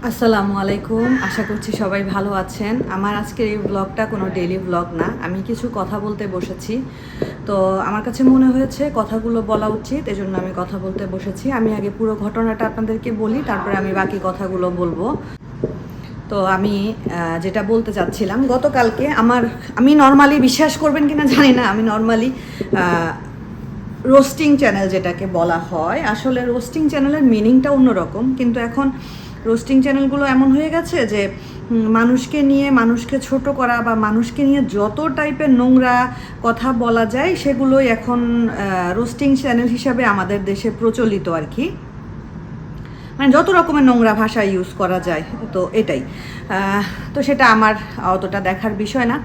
আসসালামু আলাইকুম। আশা করছি সবাই ভালো আছেন। আমার আজকের এই ব্লগটা কোনো ডেইলি ব্লগ না, আমি কিছু কথা বলতে বসেছি। তো আমার কাছে মনে হয়েছে কথাগুলো বলা উচিত, এজন্য আমি কথা বলতে বসেছি। আমি আগে পুরো ঘটনাটা আপনাদেরকে বলি, তারপরে আমি বাকি কথাগুলো বলবো। তো আমি যেটা বলতে চাচ্ছিলাম, গতকালকে আমি নর্মালি, বিশ্বাস করবেন কিনা জানি না, আমি নর্মালি রোস্টিং চ্যানেল যেটাকে বলা হয়, আসলে রোস্টিং চ্যানেলের মিনিংটা অন্যরকম, কিন্তু এখন রোস্টিং চ্যানেলগুলো এমন হয়ে গেছে যে মানুষকে নিয়ে মানুষকে ছোট করা বা মানুষকে নিয়ে যত টাইপের নোংরা কথা বলা যায় সেগুলোই এখন রোস্টিং চ্যানেল হিসাবে আমাদের দেশে প্রচলিত আর কি। মানে যত রকমের নোংরা ভাষা ইউজ করা যায়, তো এটাই। তো সেটা আমার অতটা দেখার বিষয় না।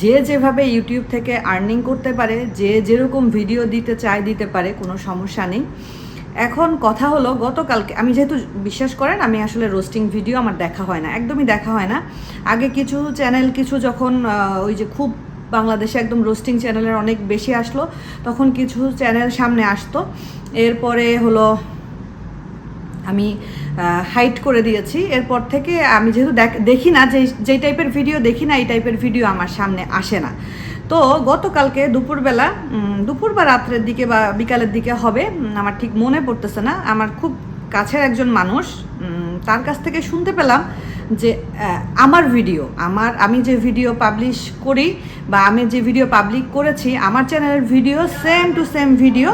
যে যেভাবে ইউটিউব থেকে আর্নিং করতে পারে, যে যেরকম ভিডিও দিতে চায় দিতে পারে, কোনো সমস্যা নেই। এখন কথা হলো, গতকালকে আমি যেহেতু, বিশ্বাস করেন, আমি আসলে রোস্টিং ভিডিও আমার দেখা হয় না, একদমই দেখা হয় না। আগে কিছু চ্যানেল যখন ওই যে খুব বাংলাদেশে একদম রোস্টিং চ্যানেলের অনেক বেশি আসলো, তখন কিছু চ্যানেল সামনে আসতো। এরপরে হলো আমি হাইড করে দিয়েছি। এরপর থেকে আমি যেহেতু দেখি না, যেই টাইপের ভিডিও দেখি না, এই টাইপের ভিডিও আমার সামনে আসে না। তো গতকালকে দুপুর বা রাত্রের দিকে বা বিকালের দিকে হবে, আমার ঠিক মনে পড়তেছে না, আমার খুব কাছের একজন মানুষ, তার কাছ থেকে শুনতে পেলাম যে আমার ভিডিও, আমি যে ভিডিও পাবলিশ করি বা আমি যে ভিডিও পাবলিক করেছি, আমার চ্যানেলের video same to same video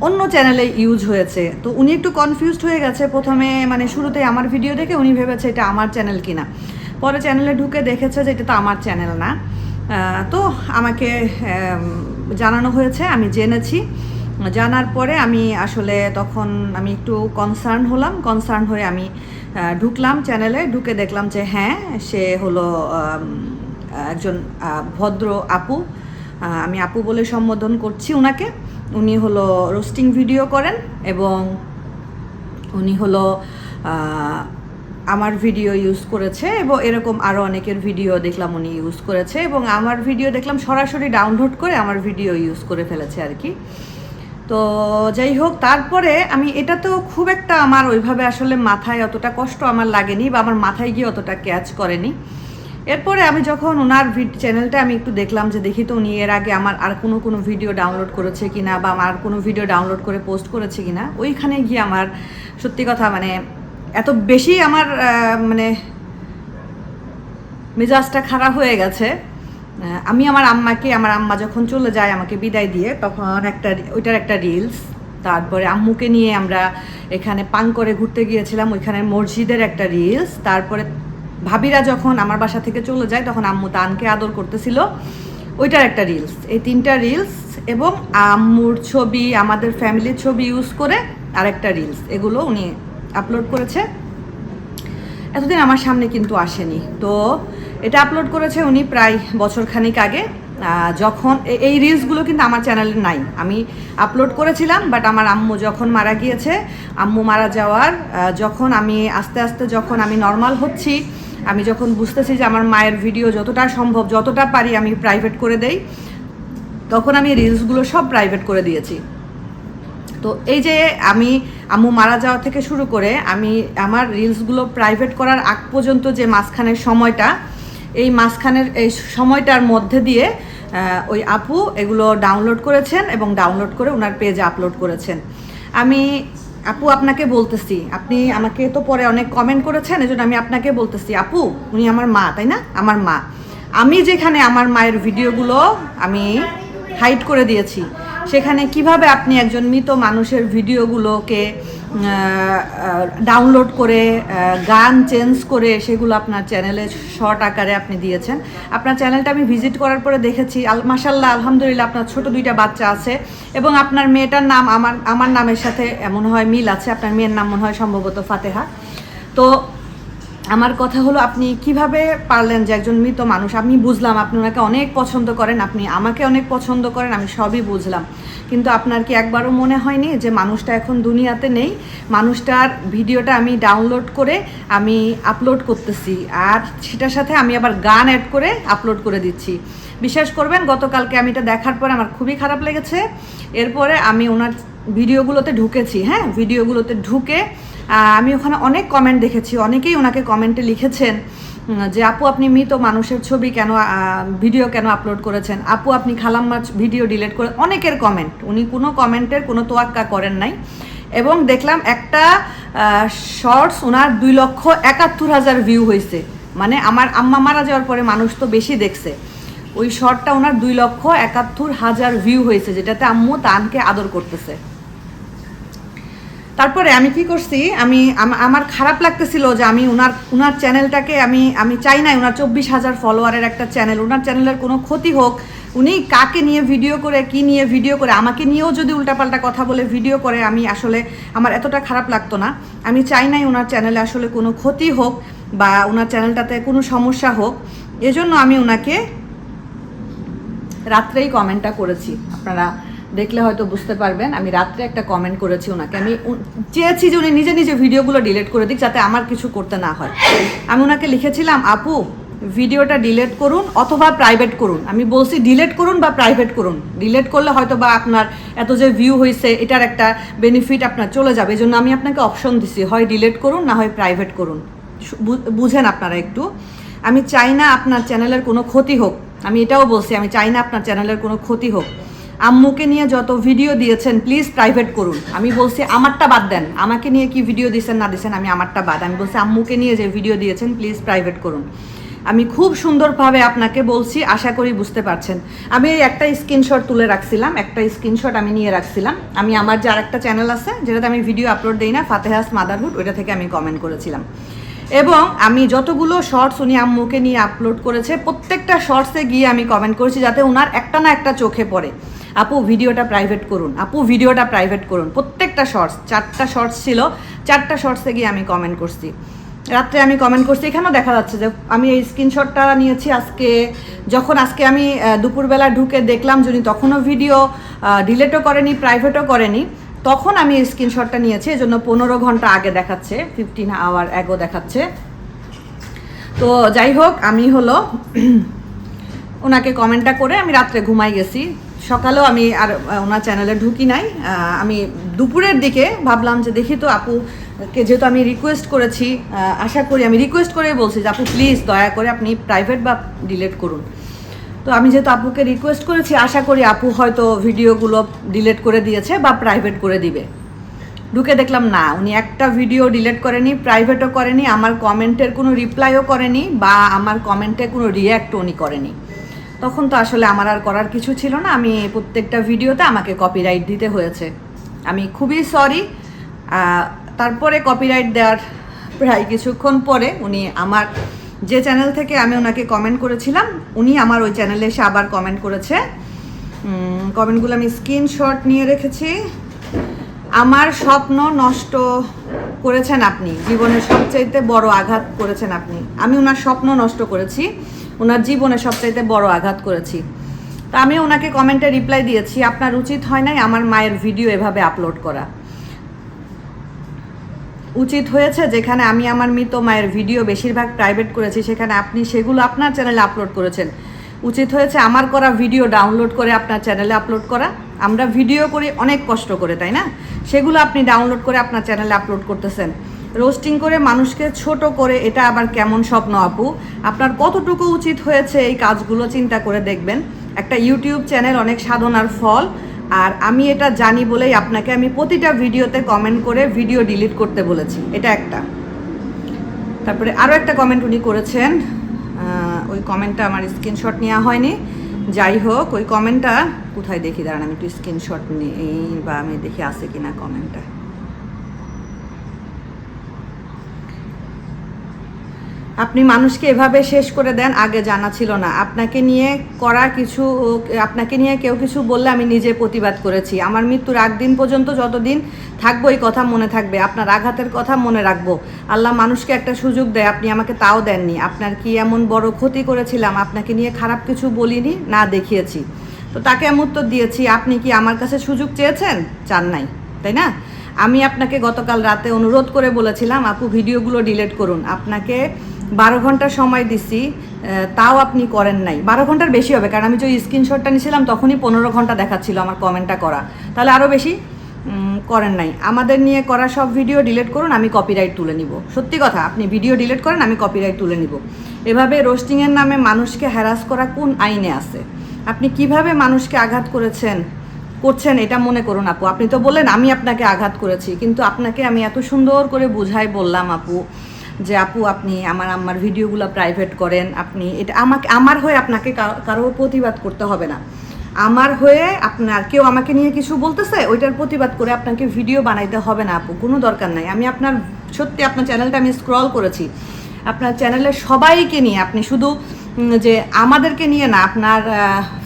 অন্য চ্যানেলে ইউজ হয়েছে। তো উনি একটু কনফিউজড হয়ে গেছে প্রথমে, মানে শুরুতেই আমার ভিডিও দেখে উনি ভেবেছে এটা আমার চ্যানেল কিনা। পরে চ্যানেলে ঢুকে দেখেছে যে এটা তো আমার চ্যানেল না। তো আমাকে জানানো হয়েছে, আমি জেনেছি। জানার পরে আমি আসলে তখন আমি একটু কনসার্ন হয়ে আমি ঢুকলাম চ্যানেলে, ঢুকে দেখলাম যে হ্যাঁ, সে হলো একজন ভদ্র আপু। আমি আপু বলে সম্বোধন করছি ওনাকে। উনি হলো রোস্টিং ভিডিও করেন এবং উনি হলো আমার ভিডিও ইউজ করেছে, এবং এরকম আরও অনেকের ভিডিও দেখলাম উনি ইউজ করেছে, এবং আমার ভিডিও দেখলাম সরাসরি ডাউনলোড করে আমার ভিডিও ইউজ করে ফেলেছে আর কি। তো যাই হোক, তারপরে আমি এটা তো খুব একটা আমার ওইভাবে আসলে মাথায় অতটা কষ্ট আমার লাগেনি, বা আমার মাথায় গিয়ে অতটা ক্যাচ করেনি। এরপরে আমি যখন ওনার চ্যানেলটা আমি একটু দেখলাম, যে দেখি তো উনি এর আগে আমার আর কোনো ভিডিও ডাউনলোড করেছে কিনা, বা আমার কোনো ভিডিও ডাউনলোড করে পোস্ট করেছে কিনা, ওইখানে গিয়ে আমার সত্যি কথা মানে এত বেশি আমার মানে মেজাজটা খারাপ হয়ে গেছে। আমি আমার আম্মা যখন চলে যায় আমাকে বিদায় দিয়ে, তখন ওইটার একটা রিলস, তারপরে আম্মুকে নিয়ে আমরা এখানে পাং করে ঘুরতে গিয়েছিলাম, ওইখানে মসজিদের একটা রিলস, তারপরে ভাবিরা যখন আমার বাসা থেকে চলে যায় তখন আম্মু তানকে আদর করতেছিল, ওইটার একটা রিলস। এই 3টা রিলস এবং আম্মুর ছবি, আমাদের ফ্যামিলির ছবি ইউজ করে আরেকটা রিলস, এগুলো উনি আপলোড করেছে। এতদিন আমার সামনে কিন্তু আসেনি। তো এটা আপলোড করেছে উনি প্রায় বছরখানিক আগে, যখন এই রিলসগুলো কিন্তু আমার চ্যানেলে নাই, আমি আপলোড করেছিলাম। বাট আমার আম্মু যখন মারা গিয়েছে, আম্মু মারা যাওয়ার যখন আমি আস্তে আস্তে যখন আমি নর্মাল হচ্ছি, আমি যখন বুঝতেছি যে আমার মায়ের ভিডিও যতটা সম্ভব, যতটা পারি আমি প্রাইভেট করে দেই, তখন আমি রিলসগুলো সব প্রাইভেট করে দিয়েছি। তো এই যে আমি আম্মু মারা যাওয়া থেকে শুরু করে আমি আমার রিলসগুলো প্রাইভেট করার আগ পর্যন্ত যে মাঝখানের সময়টা, এই মাঝখানের এই সময়টার মধ্যে দিয়ে ওই আপু এগুলো ডাউনলোড করেছেন এবং ডাউনলোড করে ওনার পেজে আপলোড করেছেন। আমি আপু আপনাকে বলতেছি, আপনি আমাকে তো পরে অনেক কমেন্ট করেছেন, এজন্য আমি আপনাকে বলতেছি, আপু উনি আমার মা, তাই না? আমার মা। আমি যেখানে আমার মায়ের ভিডিওগুলো আমি হাইড করে দিয়েছি, সেখানে কিভাবে আপনি একজন মৃত মানুষের ভিডিওগুলোকে ডাউনলোড করে গান চেঞ্জ করে সেগুলো আপনার চ্যানেলে শর্ট আকারে আপনি দিয়েছেন? আপনার চ্যানেলটা আমি ভিজিট করার পরে দেখেছি, মাশাআল্লাহ আলহামদুলিল্লাহ, আপনার ছোট 2টা বাচ্চা আছে, এবং আপনার মেয়েটার নাম আমার নামের সাথে এমন হয় মিল আছে, আপনার মেয়ের নাম মনে হয় সম্ভবত ফাতেহা। তো আমার কথা হলো, আপনি কিভাবে পারলেন যে একজন মৃত মানুষ, আমি বুঝলাম আপনি ওনাকে অনেক পছন্দ করেন, আপনি আমাকে অনেক পছন্দ করেন, আমি সবই বুঝলাম, কিন্তু আপনার কি একবারও মনে হয়নি যে মানুষটা এখন দুনিয়াতে নেই, মানুষটার ভিডিওটা আমি ডাউনলোড করে আমি আপলোড করতেছি, আর সেটার সাথে আমি আবার গান অ্যাড করে আপলোড করে দিচ্ছি? বিশ্বাস করবেন, গতকালকে আমি এটা দেখার পরে আমার খুবই খারাপ লেগেছে। এরপরে আমি ওনার ভিডিওগুলোতে ঢুকেছি, হ্যাঁ, ভিডিওগুলোতে ঢুকে আমি ওখানে অনেক কমেন্ট দেখেছি, অনেকেই ওনাকে কমেন্টে লিখেছেন যে আপু আপনি মৃত মানুষের ছবি কেন ভিডিও কেন আপলোড করেছেন, আপু আপনি খালাম্মার ভিডিও ডিলিট করে, অনেকের কমেন্ট, উনি কোনো কমেন্টের কোনো তোয়াক্কা করেন নাই। এবং দেখলাম একটা শর্টস ওনার 2,71,000 ভিউ হয়েছে, মানে আমার আম্মা মারা যাওয়ার পরে মানুষ তো বেশি দেখছে, ওই শর্টটা ওনার 2,71,000 ভিউ হয়েছে, যেটাতে আম্মু তানকে আদর করতেছে। তারপরে আমি কি করছি, আমার খারাপ লাগতেছিল যে আমি ওনার চ্যানেলটাকে আমি চাই না ওনার 24,000 ফলোয়ারের একটা চ্যানেল, ওনার চ্যানেলের কোনো ক্ষতি হোক, উনি কাকে নিয়ে ভিডিও করে কি নিয়ে ভিডিও করে আমাকে নিয়েও যদি উল্টাপাল্টা কথা বলে ভিডিও করে, আমি আসলে আমার এতটা খারাপ লাগতো না। আমি চাই নাই ওনার চ্যানেলে আসলে কোনো ক্ষতি হোক বা ওনার চ্যানেলটাতে কোনো সমস্যা হোক, এজন্য আমি ওনাকে রাত্রেই কমেন্টটা করেছি, আপনারা দেখলে হয়তো বুঝতে পারবেন। আমি রাত্রে একটা কমেন্ট করেছি ওনাকে, আমি চেয়েছি যে উনি নিজে নিজে ভিডিওগুলো ডিলিট করে দিক যাতে আমার কিছু করতে না হয়। আমি ওনাকে লিখেছিলাম আপু ভিডিওটা ডিলিট করুন অথবা প্রাইভেট করুন, আমি বলছি ডিলিট করুন বা প্রাইভেট করুন, ডিলিট করলে হয়তো বা আপনার এত যে ভিউ হয়েছে এটার একটা বেনিফিট আপনার চলে যাবে, এই জন্য আমি আপনাকে অপশন দিছি, হয় ডিলিট করুন না হয় প্রাইভেট করুন। বুঝেন আপনারা একটু, আমি চাই না আপনার চ্যানেলের কোনো ক্ষতি হোক, আমি এটাও বলছি আমি চাই না আপনার চ্যানেলের কোনো ক্ষতি হোক। আম্মুকে নিয়ে যত ভিডিও দিয়েছেন প্লিজ প্রাইভেট করুন, আমি বলছি আমারটা বাদ দেন, আমাকে নিয়ে কি ভিডিও দিয়েছেন না দিয়েছেন আমি আমারটা বাদ, আমি বলছি আম্মুকে নিয়ে যে ভিডিও দিয়েছেন প্লিজ প্রাইভেট করুন। আমি খুব সুন্দরভাবে আপনাকে বলছি, আশা করি বুঝতে পারছেন। আমি একটা স্ক্রিনশট তুলে রাখছিলাম, একটা স্ক্রিনশট আমি নিয়ে রাখছিলাম, আমি আমার যে আরেকটা চ্যানেল আছে যেটাতে আমি ভিডিও আপলোড দিই না, ফাতেহাস মাদারহুড, ওইটা থেকে আমি কমেন্ট করেছিলাম। এবং আমি যতগুলো শর্টস উনি আম্মুকে নিয়ে আপলোড করেছে প্রত্যেকটা শর্টসে গিয়ে আমি কমেন্ট করেছি যাতে ওনার একটা না একটা চোখে পড়ে, আপু ভিডিওটা প্রাইভেট করুন, আপু ভিডিওটা প্রাইভেট করুন। প্রত্যেকটা শর্টস, 4টা শর্টস ছিল, 4টা শর্টসে গিয়ে আমি কমেন্ট করছি, রাত্রে আমি কমেন্ট করছি। এখানেও দেখা যাচ্ছে যে আমি এই স্ক্রিনশটটা নিয়েছি আজকে আমি দুপুরবেলা ঢুকে দেখলাম যে উনি তখনও ভিডিও ডিলিটও করেনি প্রাইভেটও করেনি, তখন আমি এই স্ক্রিনশটটা নিয়েছি, এজন্য 15 ঘন্টা আগে দেখাচ্ছে, 15 আওয়ার অ্যাগো দেখাচ্ছে। তো যাই হোক, আমি হলো ওনাকে কমেন্টটা করে আমি রাত্রে ঘুমাই গেছি, সকালেও আমি আর ওনার চ্যানেলে ঢুকি নাই। আমি দুপুরের দিকে ভাবলাম যে দেখি তো আপুকে, যেহেতু আমি রিকোয়েস্ট করেছি, আশা করি আমি রিকোয়েস্ট করে বলছি যে আপু প্লিজ দয়া করে আপনি প্রাইভেট বা ডিলিট করুন। তো আমি যেহেতু আপুকে রিকোয়েস্ট করেছি, আশা করি আপু হয়তো ভিডিওগুলো ডিলিট করে দিয়েছে বা প্রাইভেট করে দিবে। ঢুকে দেখলাম না, উনি একটা ভিডিও ডিলিট করেনি, প্রাইভেটও করেনি, আমার কমেন্টের কোনো রিপ্লাইও করেনি বা আমার কমেন্টে কোনো রিয়্যাক্টও উনি করেনি। তখন তো আসলে আমার আর করার কিছু ছিল না, আমি প্রত্যেকটা ভিডিওতে আমাকে কপিরাইট দিতে হয়েছে, আমি খুবই সরি। তারপরে কপিরাইট দেওয়ার প্রায় কিছুক্ষণ পরে উনি আমার যে চ্যানেল থেকে আমি ওনাকে কমেন্ট করেছিলাম, উনি আমার ওই চ্যানেলে এসে আবার কমেন্ট করেছে। কমেন্টগুলো আমি স্ক্রিনশট নিয়ে রেখেছি। আমার স্বপ্ন নষ্ট করেছেন আপনি, জীবনের সবচাইতে বড় আঘাত করেছেন আপনি। আমি ওনার স্বপ্ন নষ্ট করেছি, ওনার জীবনে সবচাইতে বড় আঘাত করেছি। তা আমি ওনাকে কমেন্টে রিপ্লাই দিয়েছি, আপনার উচিত হয় নাই আমার মায়ের ভিডিও এভাবে আপলোড করা। উচিত হয়েছে যেখানে আমি আমার মৃত মায়ের ভিডিও বেশিরভাগ প্রাইভেট করেছি, সেখানে আপনি সেগুলো আপনার চ্যানেলে আপলোড করেছেন। উচিত হয়েছে আমার করা ভিডিও ডাউনলোড করে আপনার চ্যানেলে আপলোড করা। আমরা ভিডিও করি অনেক কষ্ট করে, তাই না? সেগুলো আপনি ডাউনলোড করে আপনার চ্যানেলে আপলোড করতেছেন। রোস্টিং করে মানুষকে ছোট করে, এটা আবার কেমন স্বপ্ন আপু? আপনার কতটুকু উচিত হয়েছে এই কাজগুলো চিন্তা করে দেখবেন। একটা ইউটিউব চ্যানেল অনেক সাধনার ফল, আর আমি এটা জানি বলেই আপনাকে আমি প্রতিটা ভিডিওতে কমেন্ট করে ভিডিও ডিলিট করতে বলেছি, এটা একটা। তারপরে আরও একটা কমেন্ট উনি করেছেন, ওই কমেন্টটা আমার স্ক্রিনশট নেওয়া হয়নি। যাই হোক, ওই কমেন্টটা কোথায় দেখি, দাঁড়ান আমি একটু স্ক্রিনশট নিই বা আমি দেখি আছে কিনা কমেন্টটা। আপনি মানুষকে এভাবে শেষ করে দেন, আগে জানা ছিল না। আপনাকে নিয়ে কেউ কিছু বললে আমি নিজে প্রতিবাদ করেছি। আমার মৃত্যুর আগ দিন পর্যন্ত যতদিন থাকবো এই কথা মনে থাকবে, আপনার আঘাতের কথা মনে রাখবো। আল্লাহ মানুষকে একটা সুযোগ দেয়, আপনি আমাকে তাও দেননি। আপনার কি এমন বড় ক্ষতি করেছিলাম? আপনাকে নিয়ে খারাপ কিছু বলিনি, না দেখিয়েছি। তো তাকে আমি উত্তর দিয়েছি, আপনি কি আমার কাছে সুযোগ চেয়েছেন? চান নাই, তাই না? আমি আপনাকে গতকাল রাতে অনুরোধ করে বলেছিলাম আপু ভিডিওগুলো ডিলিট করুন। আপনাকে 12 ঘন্টা সময় দিছি, তাও আপনি করেন নাই। 12 ঘন্টার বেশি হবে, কারণ আমি যে স্ক্রিনশটটা নিয়েছিলাম তখনই 15 ঘন্টা দেখাচ্ছিল আমার কমেন্টটা করা, তাহলে আরও বেশি। করেন নাই। আমাদের নিয়ে করা সব ভিডিও ডিলিট করুন, আমি কপিরাইট তুলে নিব। সত্যি কথা, আপনি ভিডিও ডিলিট করেন, আমি কপিরাইট তুলে নিব। এভাবে রোস্টিংয়ের নামে মানুষকে হ্যারাস করা কোন আইনে আছে? আপনি কিভাবে মানুষকে আঘাত করছেন এটা মনে করুন আপু। আপনি তো বললেন আমি আপনাকে আঘাত করেছি, কিন্তু আপনাকে আমি এত সুন্দর করে বুঝাই বললাম আপু যে আপু আপনি আমার আম্মার ভিডিওগুলো প্রাইভেট করেন, আপনি এটা আমার হয়ে আপনাকে কারো প্রতিবাদ করতে হবে না। আমার হয়ে আপনার কেউ আমাকে নিয়ে কিছু বলতেছে, ওইটার প্রতিবাদ করে আপনাকে ভিডিও বানাইতে হবে না আপু, কোনো দরকার নাই। আমি আপনার সত্যি আপনার চ্যানেলটা আমি স্ক্রল করেছি, আপনার চ্যানেলে সবাইকে নিয়ে, আপনি শুধু যে আমাদেরকে নিয়ে না, আপনার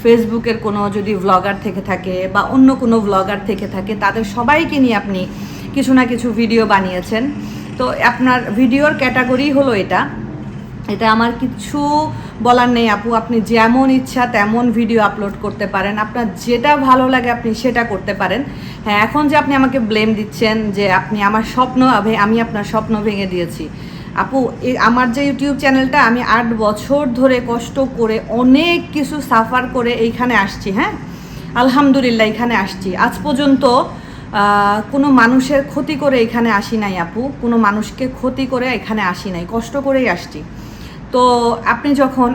ফেসবুকের কোনো যদি ভ্লগার থেকে থাকে বা অন্য কোনো ভ্লগার থেকে থাকে, তাদের সবাইকে নিয়ে আপনি কিছু না কিছু ভিডিও বানিয়েছেন। তো আপনার ভিডিওর ক্যাটাগরি হলো এটা আমার কিছু বলার নেই আপু। আপনি যেমন ইচ্ছা তেমন ভিডিও আপলোড করতে পারেন, আপনার যেটা ভালো লাগে আপনি সেটা করতে পারেন। হ্যাঁ, এখন যে আপনি আমাকে ব্লেম দিচ্ছেন যে আপনি আমার আমি আপনার স্বপ্ন ভেঙে দিয়েছি, আপু আমার যে ইউটিউব চ্যানেলটা আমি 8 বছর ধরে কষ্ট করে অনেক কিছু সাফার করে এইখানে আসছি। হ্যাঁ, আলহামদুলিল্লাহ এখানে আসছি। আজ পর্যন্ত কোনো মানুষের ক্ষতি করে এখানে আসি নাই আপু, কোনো মানুষকে ক্ষতি করে এখানে আসি নাই, কষ্ট করেই আসছি। তো আপনি যখন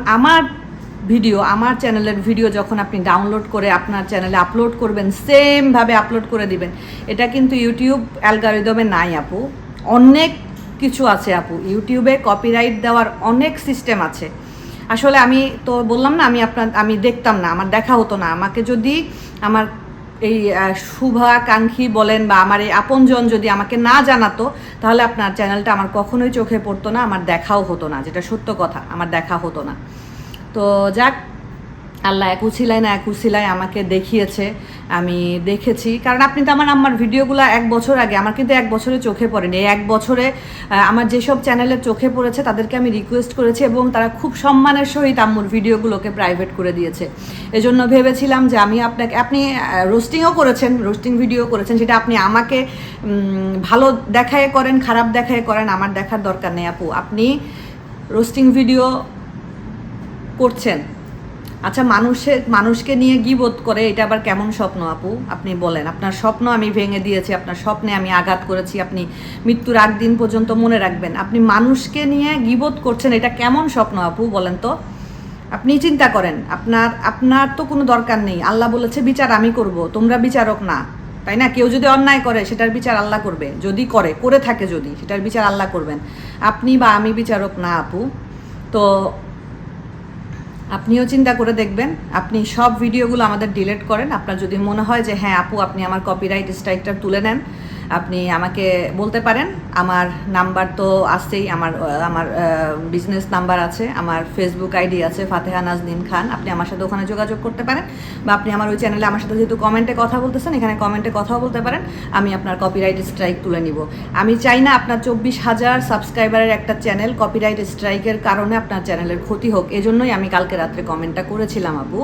আমার চ্যানেলের ভিডিও যখন আপনি ডাউনলোড করে আপনার চ্যানেলে আপলোড করবেন, সেমভাবে আপলোড করে দিবেন, এটা কিন্তু ইউটিউব অ্যালগরিদমে নাই আপু। অনেক কিছু আছে আপু, ইউটিউবে কপিরাইট দেওয়ার অনেক সিস্টেম আছে। আসলে আমি তো বললাম না, আমি দেখতাম না, আমার দেখা হতো না। আমাকে যদি আমার এই শুভাকাঙ্ক্ষী বলেন বা আমার এই আপনজন যদি আমাকে না জানাতো, তাহলে আপনার চ্যানেলটা আমার কখনোই চোখে পড়তো না, আমার দেখাও হতো না, যেটা সত্য কথা, আমার দেখা হতো না। তো যাক, আল্লাহ এক উছিলায় আমাকে দেখিয়েছে, আমি দেখেছি। কারণ আপনি তো আমার ভিডিওগুলো 1 বছর আগে, আমার কিন্তু 1 বছরে চোখে পড়েনি। এই 1 বছরে আমার যেসব চ্যানেলে চোখে পড়েছে তাদেরকে আমি রিকোয়েস্ট করেছি এবং তারা খুব সম্মানের সহিত আম্মুর ভিডিওগুলোকে প্রাইভেট করে দিয়েছে। এজন্য ভেবেছিলাম যে আপনি রোস্টিং ভিডিও করেছেন, সেটা আপনি আমাকে ভালো দেখায় করেন, খারাপ দেখায় করেন, আমার দেখার দরকার নেই আপু। আপনি রোস্টিং ভিডিও করছেন, আচ্ছা মানুষকে নিয়ে গীবত করে, এটা আবার কেমন স্বপ্ন আপু? আপনি বলেন। আপনার স্বপ্ন আমি ভেঙে দিয়েছি, আপনার স্বপ্নে আমি আঘাত করেছি, আপনি মৃত্যুর আগ দিন পর্যন্ত মনে রাখবেন। আপনি মানুষকে নিয়ে গীবত করছেন, এটা কেমন স্বপ্ন আপু বলেন তো? আপনি চিন্তা করেন, আপনার তো কোনো দরকার নেই। আল্লাহ বলেছে বিচার আমি করব, তোমরা বিচারক না, তাই না? কেউ যদি অন্যায় করে সেটার বিচার আল্লাহ করবে, যদি করে থাকে, যদি সেটার বিচার আল্লাহ করবেন। আপনি বা আমি বিচারক না আপু। তো আপনিও চিন্তা করে দেখবেন, আপনি সব ভিডিওগুলো আমাদের ডিলিট করেন। আপনার যদি মনে হয় যে হ্যাঁ আপু আপনি আমার কপিরাইট স্ট্রাইকটা তুলে নেন, আপনি আমাকে বলতে পারেন। আমার নাম্বার তো আছেই, আমার বিজনেস নাম্বার আছে, আমার ফেসবুক আইডি আছে ফাতেহা নাজনীন খান। আপনি আমার সাথে ওখানে যোগাযোগ করতে পারেন, বা আপনি আমার ওই চ্যানেলে আমার সাথে যেহেতু কমেন্টে কথা বলতেছেন, এখানে কমেন্টে কথাও বলতে পারেন। আমি আপনার কপিরাইট স্ট্রাইক তুলে নিব। আমি চাই না আপনার 24,000 সাবস্ক্রাইবারের একটা চ্যানেল কপিরাইট স্ট্রাইকের কারণে আপনার চ্যানেলের ক্ষতি হোক। এজন্যই আমি কালকে রাত্রে কমেন্টটা করেছিলাম আপু।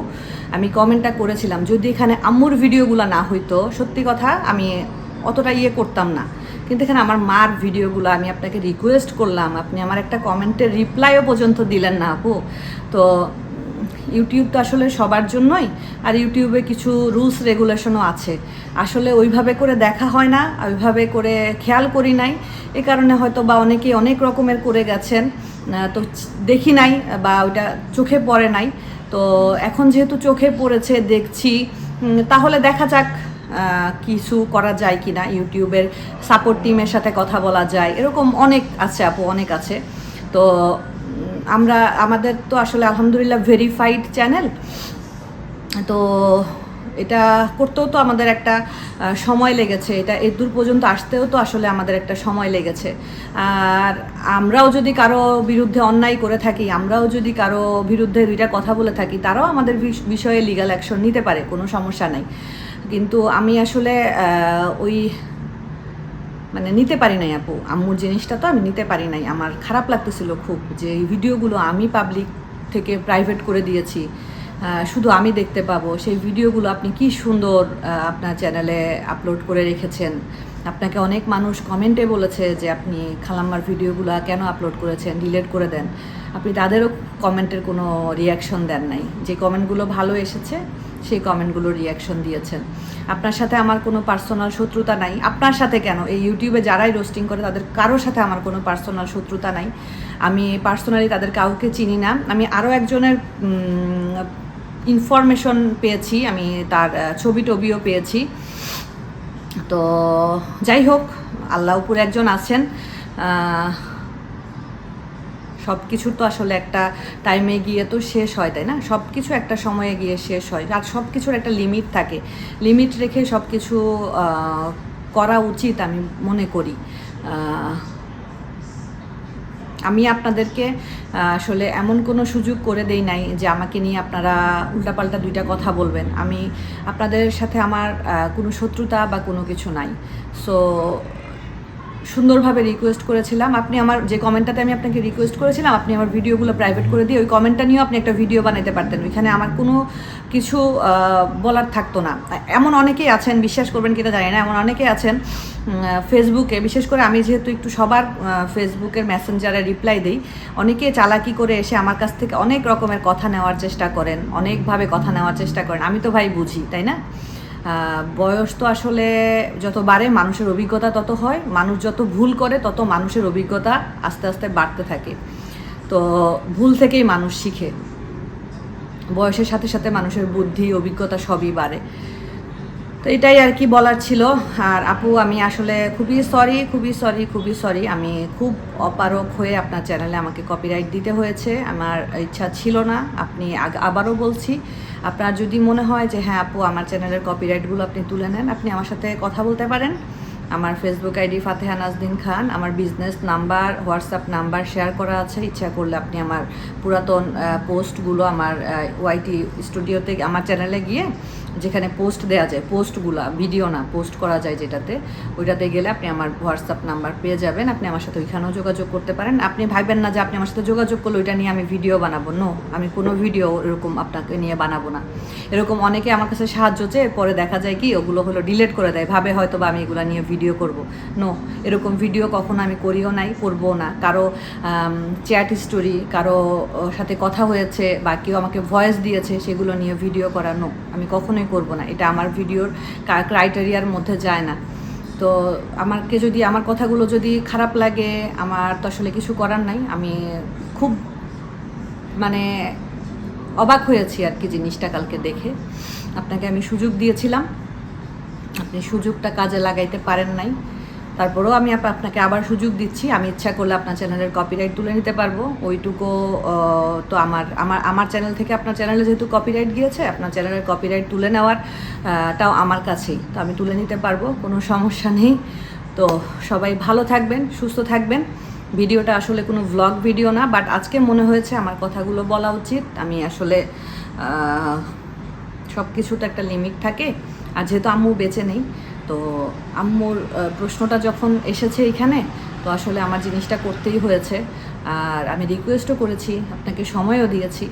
আমি কমেন্টটা করেছিলাম, যদি এখানে আম্মুর ভিডিওগুলো না হইতো, সত্যি কথা আমি অতটা করতাম না। কিন্তু এখানে আমার মার ভিডিওগুলো আমি আপনাকে রিকোয়েস্ট করলাম, আপনি আমার একটা কমেন্টের রিপ্লাইও পর্যন্ত দিলেন না আপু। তো ইউটিউব তো আসলে সবার জন্যই, আর ইউটিউবে কিছু রুলস রেগুলেশনও আছে। আসলে ওইভাবে করে দেখা হয় না, ওইভাবে করে খেয়াল করি নাই, এ কারণে হয়তো বা অনেকেই অনেক রকমের করে গেছেন, তো দেখি নাই বা ওইটা চোখে পড়ে নাই। তো এখন যেহেতু চোখে পড়েছে, দেখছি, তাহলে দেখা যাক কিছু করা যায় কি না। ইউটিউবের সাপোর্ট টিমের সাথে কথা বলা যায়, এরকম অনেক আছে আপু, অনেক আছে। তো আমাদের তো আসলে আলহামদুলিল্লাহ ভেরিফাইড চ্যানেল, তো এটা করতেও তো আমাদের একটা সময় লেগেছে, এটা এদূর পর্যন্ত আসতেও তো আসলে আমাদের একটা সময় লেগেছে। আর আমরাও যদি কারো বিরুদ্ধে অন্যায় করে থাকি, আমরাও যদি কারো বিরুদ্ধে 2টা কথা বলে থাকি, তারাও আমাদের বিষয়ে লিগ্যাল অ্যাকশন নিতে পারে, কোনো সমস্যা নাই। কিন্তু আমি আসলে নিতে পারি নাই আপু, আম্মুর জিনিসটা তো আমি নিতে পারি নাই। আমার খারাপ লাগতেছিল খুব যে এই ভিডিওগুলো আমি পাবলিক থেকে প্রাইভেট করে দিয়েছি, শুধু আমি দেখতে পাবো। সেই ভিডিওগুলো আপনি কি সুন্দর আপনার চ্যানেলে আপলোড করে রেখেছেন। আপনাকে অনেক মানুষ কমেন্টে বলেছে যে আপনি খালাম্মার ভিডিওগুলো কেন আপলোড করেছেন, ডিলিট করে দেন। আপনি তাদেরও কমেন্টের কোনো রিয়াকশন দেন নাই। যে কমেন্টগুলো ভালো এসেছে সেই কমেন্টগুলোর রিয়াকশন দিয়েছেন। আপনার সাথে আমার কোনো পার্সোনাল শত্রুতা নাই। আপনার সাথে কেন, এই ইউটিউবে যারাই রোস্টিং করে তাদের কারোর সাথে আমার কোনো পার্সোনাল শত্রুতা নাই। আমি পার্সোনালি তাদের কাউকে চিনি না। আমি আরও একজনের ইনফরমেশন পেয়েছি, আমি তার ছবি টবিও পেয়েছি। তো যাই হোক, আল্লাহ উপরে একজন আছেন। সব কিছুর তো আসলে একটা টাইমে গিয়ে তো শেষ হয়, তাই না? সব কিছু একটা সময়ে গিয়ে শেষ হয়, আর সব কিছুর একটা লিমিট থাকে। লিমিট রেখে সব কিছু করা উচিত আমি মনে করি। আমি আপনাদেরকে আসলে এমন কোনো সুযোগ করে দেই নাই যে আমাকে নিয়ে আপনারা উল্টাপাল্টা দুইটা কথা বলবেন। আমি আপনাদের সাথে আমার কোনো শত্রুতা বা কোনো কিছু নাই। সো সুন্দরভাবে রিকোয়েস্ট করেছিলাম, আপনি আমার যে কমেন্টটাতে আমি আপনাকে রিকোয়েস্ট করেছিলাম আপনি আমার ভিডিওগুলো প্রাইভেট করে দিয়ে ওই কমেন্টটা নিয়েও আপনি একটা ভিডিও বানাতে পারতেন। ওইখানে আমার কোনো কিছু বলার থাকতো না। এমন অনেকেই আছেন, বিশ্বাস করবেন কিনা জানি না, এমন অনেকেই আছেন ফেসবুকে, বিশেষ করে আমি যেহেতু একটু সবার ফেসবুকের মেসেঞ্জারে রিপ্লাই দিই, অনেকে চালাকি করে এসে আমার কাছ থেকে অনেক রকমের কথা নেওয়ার চেষ্টা করেন, অনেকভাবে কথা নেওয়ার চেষ্টা করেন। আমি তো ভাই বুঝি, তাই না? বয়স তো আসলে যত বাড়ে মানুষের অভিজ্ঞতা তত হয়, মানুষ যত ভুল করে তত মানুষের অভিজ্ঞতা আস্তে আস্তে বাড়তে থাকে। তো ভুল থেকেই মানুষ শিখে, বয়সের সাথে সাথে মানুষের বুদ্ধি অভিজ্ঞতা সবই বাড়ে। তো এটাই আর কি বলার ছিল। আর আপু, আমি আসলে খুবই সরি, আমি খুব অপারক হয়ে আপনার চ্যানেলে আমাকে কপিরাইট দিতে হয়েছে। আমার ইচ্ছা ছিল না। আপনি আবারও বলছি, আপনার যদি মনে হয় যে হ্যাঁ আপু আমার চ্যানেলের কপিরাইটগুলো আপনি তুলে নেন, আপনি আমার সাথে কথা বলতে পারেন। আমার ফেসবুক আইডি ফাতেহা নাজদিন খান, আমার business number, WhatsApp number share করা আছে। ইচ্ছা করলে আপনি আমার পুরাতন পোস্টগুলো আমার ওয়াইটি স্টুডিওতে আমার চ্যানেলে গিয়ে যেখানে পোস্ট দেওয়া যায়, পোস্টগুলো ভিডিও না পোস্ট করা যায় যেটাতে, ওইটাতে গেলে আপনি আমার হোয়াটসঅ্যাপ নাম্বার পেয়ে যাবেন। আপনি আমার সাথে ওইখানেও যোগাযোগ করতে পারেন। আপনি ভাববেন না যে আপনি আমার সাথে যোগাযোগ করলে ওইটা নিয়ে আমি ভিডিও বানাবো। নো, আমি কোনো ভিডিও এরকম আপনাকে নিয়ে বানাবো না। এরকম অনেকে আমার কাছে সাহায্য চেয়ে পরে দেখা যায় কি ওগুলো হলো ডিলিট করে দেয়, ভাবে হয়তো বা আমি এগুলো নিয়ে ভিডিও করব। নো, এরকম ভিডিও কখনো আমি করিও নাই, করবো না। কারো চ্যাট স্টোরি, কারো সাথে কথা হয়েছে বা কেউ আমাকে ভয়েস দিয়েছে সেগুলো নিয়ে ভিডিও করা, নো, আমি কখনোই করব না। এটা আমার ভিডিওর ক্রাইটেরিয়ার মধ্যে যায় না। তো আমাকে যদি আমার কথাগুলো যদি খারাপ লাগে, আমার তো আসলে কিছু করার নাই। আমি খুব মানে অবাক হয়েছি আর কি জিনিসটা কালকে দেখে। আপনাকে আমি সুযোগ দিয়েছিলাম, আপনি সুযোগটা কাজে লাগাইতে পারেন নাই। তারপরেও আমি আপনাকে আবার সুযোগ দিচ্ছি। আমি ইচ্ছা করলে আপনার চ্যানেলের কপিরাইট তুলে নিতে পারবো। ওইটুকু তো আমার চ্যানেল থেকে আপনার চ্যানেলে যেহেতু কপিরাইট গিয়েছে, আপনার চ্যানেলের কপিরাইট তুলে নেওয়ার টাও আমার কাছেই, তো আমি তুলে নিতে পারবো, কোনো সমস্যা নেই। তো সবাই ভালো থাকবেন, সুস্থ থাকবেন। ভিডিওটা আসলে কোনো ভ্লগ ভিডিও না, বাট আজকে মনে হয়েছে আমার কথাগুলো বলা উচিত। আমি আসলে সব কিছুতে একটা লিমিট থাকে। আর যেহেতু আম্মু বেঁচে নেই, তো আম্মুর প্রশ্নটা যখন এসেছে এখানে, তো আসলে আমার জিনিসটা করতেই হয়েছে। আর আমি রিকোয়েস্টও করেছি, আপনাকে সময়ও দিয়েছি,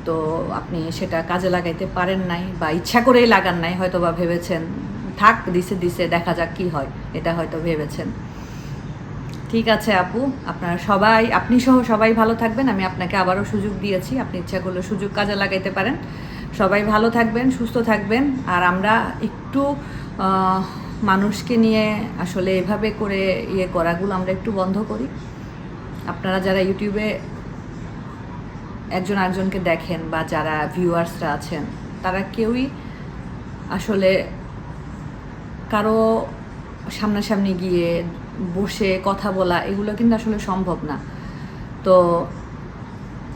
তো আপনি সেটা কাজে লাগাইতে পারেন নাই বা ইচ্ছা করেই লাগান নাই, হয়তো বা ভেবেছেন থাক দিছে দেখা যাক কি হয়, এটা হয়তো ভেবেছেন। ঠিক আছে আপু, আপনারা সবাই, আপনি সহ সবাই ভালো থাকবেন। আমি আপনাকে আবারও সুযোগ দিয়েছি, আপনি ইচ্ছা করলে সুযোগ কাজে লাগাইতে পারেন। সবাই ভালো থাকবেন, সুস্থ থাকবেন। আর আমরা একটু মানুষকে নিয়ে আসলে এভাবে করে করাগুলো আমরা একটু বন্ধ করি। আপনারা যারা ইউটিউবে একজন আরেকজনকে দেখেন বা যারা ভিউয়ার্সরা আছেন, তারা কেউই আসলে কারো সামনাসামনি গিয়ে বসে কথা বলা এগুলো কিন্তু আসলে সম্ভব না। তো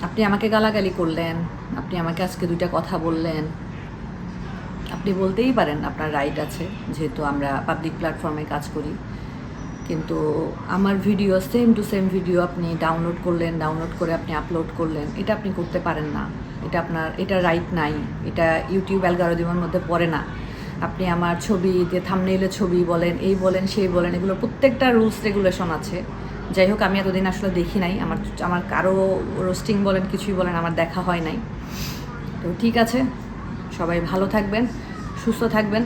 আপনি আমাকে গালাগালি করলেন, আপনি আমাকে আজকে দুইটা কথা বললেন, আপনি বলতেই পারেন, আপনার রাইট আছে, যেহেতু আমরা পাবলিক প্ল্যাটফর্মে কাজ করি। কিন্তু আমার video same to same video আপনি ডাউনলোড করলেন, ডাউনলোড করে আপনি আপলোড করলেন, এটা আপনি করতে পারেন না। এটা রাইট নাই, এটা ইউটিউব অ্যালগরিদমের মধ্যে পড়ে না। আপনি আমার ছবিতে থাম্বনেইলে ছবি বলেন, এই বলেন সেই বলেন, এগুলো প্রত্যেকটা রুলস রেগুলেশন আছে। যাই হোক, আমি এতদিন আসলে দেখি নাই, আমার কারো রোস্টিং বলেন কিছুই বলেন আমার দেখা হয় নাই। তো ঠিক আছে, সবাই ভালো থাকবেন, সুস্থ থাকবেন।